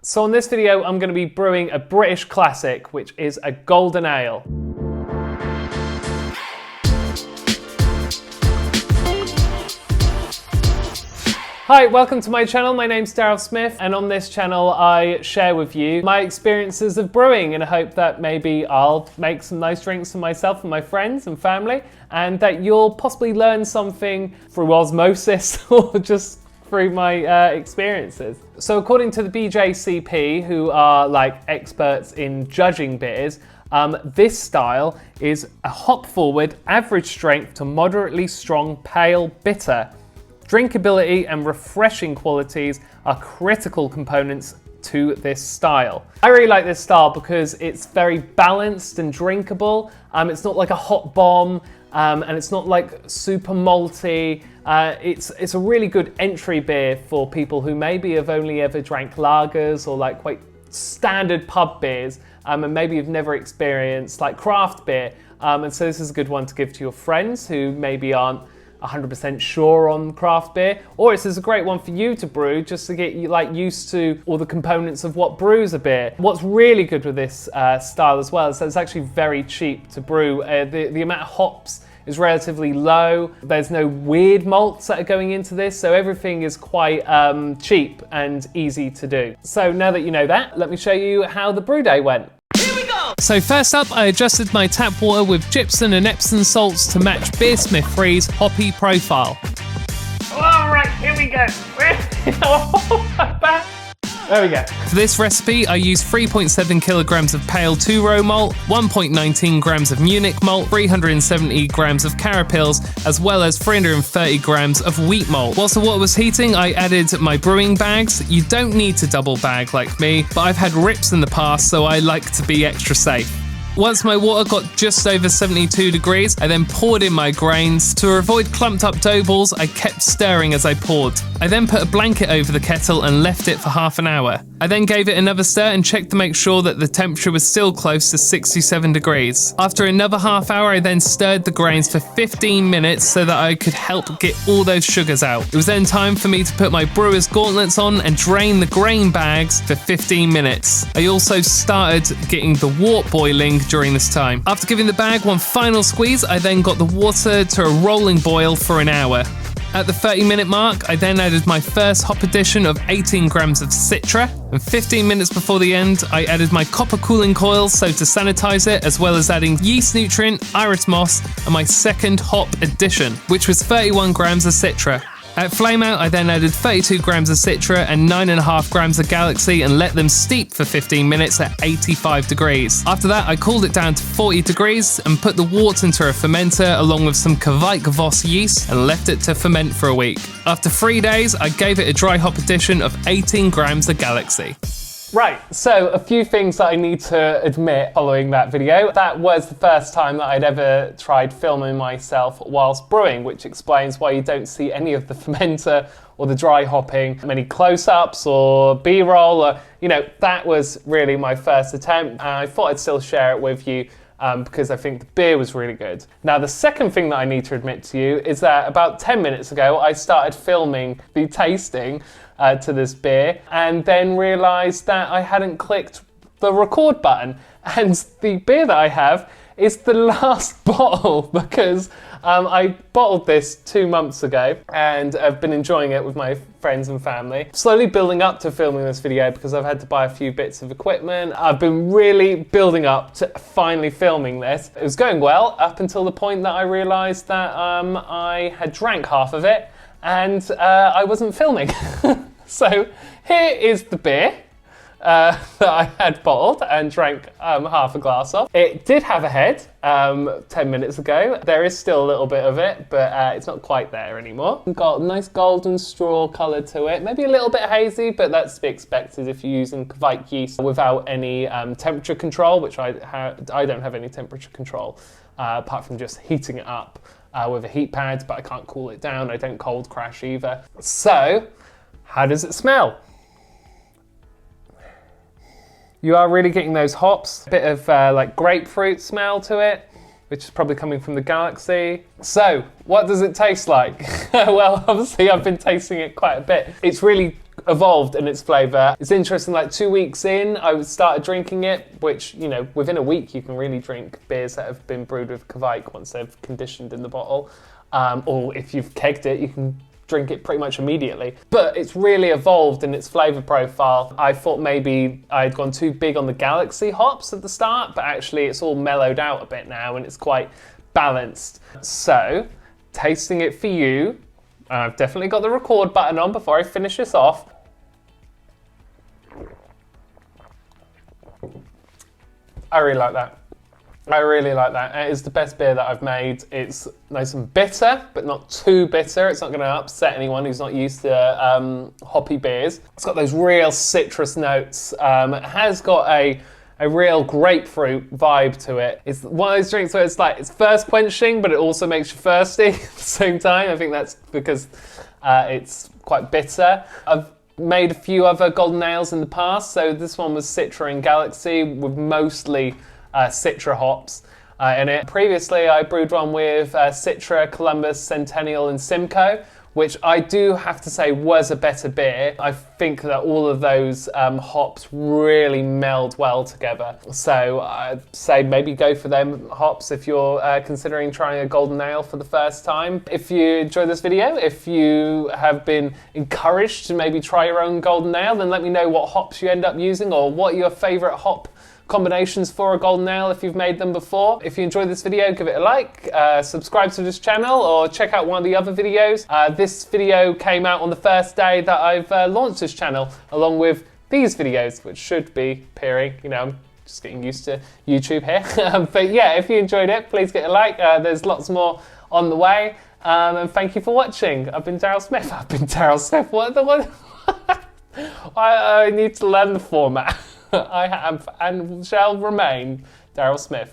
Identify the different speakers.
Speaker 1: So on this video, I'm going to be brewing a British classic, which is a golden ale. Hi, welcome to my channel. My name's Daryl Smith, and on this channel I share with you my experiences of brewing in a hope that maybe I'll make some nice drinks for myself and my friends and family, and that you'll possibly learn something through osmosis or just through my experiences. So according to the BJCP, who are like experts in judging beers, this style is a hop-forward, average strength to moderately strong pale bitter. Drinkability and refreshing qualities are critical components to this style. I really like this style because it's very balanced and drinkable. It's not like a hot bomb, and it's not like super malty. It's a really good entry beer for people who maybe have only ever drank lagers or like quite standard pub beers, and maybe you've never experienced like craft beer. And so this is a good one to give to your friends who maybe aren't 100% sure on craft beer, or this is a great one for you to brew just to get you like used to all the components of what brews a beer. What's really good with this style as well is that it's actually very cheap to brew. The amount of hops is relatively low. There's no weird malts that are going into this, so everything is quite cheap and easy to do. So now that you know that, let me show you how the brew day went. So first up, I adjusted my tap water with gypsum and Epsom salts to match Beersmith 3's hoppy profile. All right, here we go. There we go. For this recipe, I used 3.7 kilograms of pale 2-row malt, 1.19 grams of Munich Malt, 370 grams of Carapils, as well as 330 grams of Wheat Malt. Whilst the water was heating, I added my brewing bags. You don't need to double bag like me, but I've had rips in the past, so I like to be extra safe. Once my water got just over 72 degrees, I then poured in my grains. To avoid clumped up dough balls, I kept stirring as I poured. I then put a blanket over the kettle and left it for half an hour. I then gave it another stir and checked to make sure that the temperature was still close to 67 degrees. After another half hour, I then stirred the grains for 15 minutes so that I could help get all those sugars out. It was then time for me to put my brewer's gauntlets on and drain the grain bags for 15 minutes. I also started getting the wort boiling during this time. After giving the bag one final squeeze, I then got the water to a rolling boil for an hour. At the 30-minute mark, I then added my first hop addition of 18 grams of Citra, and 15 minutes before the end, I added my copper cooling coils so to sanitize it, as well as adding yeast nutrient, iris moss, and my second hop addition, which was 31 grams of Citra. At flameout, I then added 32 grams of Citra and 9.5 grams of Galaxy and let them steep for 15 minutes at 85 degrees. After that, I cooled it down to 40 degrees and put the wort into a fermenter along with some Kveik Voss yeast and left it to ferment for a week. After 3 days, I gave it a dry hop addition of 18 grams of Galaxy. Right, so a few things that I need to admit following that video. That was the first time that I'd ever tried filming myself whilst brewing, which explains why you don't see any of the fermenter or the dry hopping, many close-ups or B-roll, or, you know, that was really my first attempt. And I thought I'd still share it with you because I think the beer was really good. Now, the second thing that I need to admit to you is that about 10 minutes ago, I started filming the tasting to this beer and then realized that I hadn't clicked the record button. And the beer that I have is the last bottle because I bottled this 2 months ago and I've been enjoying it with my friends and family. Slowly building up to filming this video because I've had to buy a few bits of equipment. I've been really building up to finally filming this. It was going well up until the point that I realized that I had drank half of it and I wasn't filming. So here is the beer that I had bottled and drank half a glass of. It did have a head 10 minutes ago. There is still a little bit of it, but it's not quite there anymore. It's got a nice golden straw colour to it, maybe a little bit hazy, but that's to be expected if you're using Kveik yeast without any temperature control, which I don't have any temperature control, apart from just heating it up with a heat pad, but I can't cool it down. I don't cold crash either. So, how does it smell? You are really getting those hops, a bit of like grapefruit smell to it, which is probably coming from the Galaxy. So, what does it taste like? Well, obviously I've been tasting it quite a bit. It's really evolved in its flavour. It's interesting, like 2 weeks in, I started drinking it, which, you know, within a week you can really drink beers that have been brewed with Kveik once they've conditioned in the bottle. Or if you've kegged it, you can drink it pretty much immediately. But it's really evolved in its flavour profile. I thought maybe I'd gone too big on the Galaxy hops at the start, but actually it's all mellowed out a bit now and it's quite balanced. So, tasting it for you, I've definitely got the record button on before I finish this off. I really like that. I really like that. It is the best beer that I've made. It's nice and bitter, but not too bitter. It's not going to upset anyone who's not used to hoppy beers. It's got those real citrus notes. It has got a real grapefruit vibe to it. It's one of those drinks where it's like, it's thirst quenching, but it also makes you thirsty at the same time. I think that's because it's quite bitter. I've made a few other golden ales in the past. So this one was Citra and Galaxy with mostly Citra hops in it. Previously, I brewed one with Citra, Columbus, Centennial, and Simcoe, which I do have to say was a better beer. I think that all of those hops really meld well together. So I'd say maybe go for them hops if you're considering trying a golden ale for the first time. If you enjoyed this video, if you have been encouraged to maybe try your own golden ale, then let me know what hops you end up using or what your favourite hop combinations for a golden ale if you've made them before. If you enjoyed this video, give it a like, subscribe to this channel, or check out one of the other videos. This video came out on the first day that I've launched this channel, along with these videos, which should be appearing. You know, I'm just getting used to YouTube here. But yeah, if you enjoyed it, please get a like. There's lots more on the way. And thank you for watching. I've been Daryl Smith. What? I need to learn the format. I have and shall remain Daryl Smith.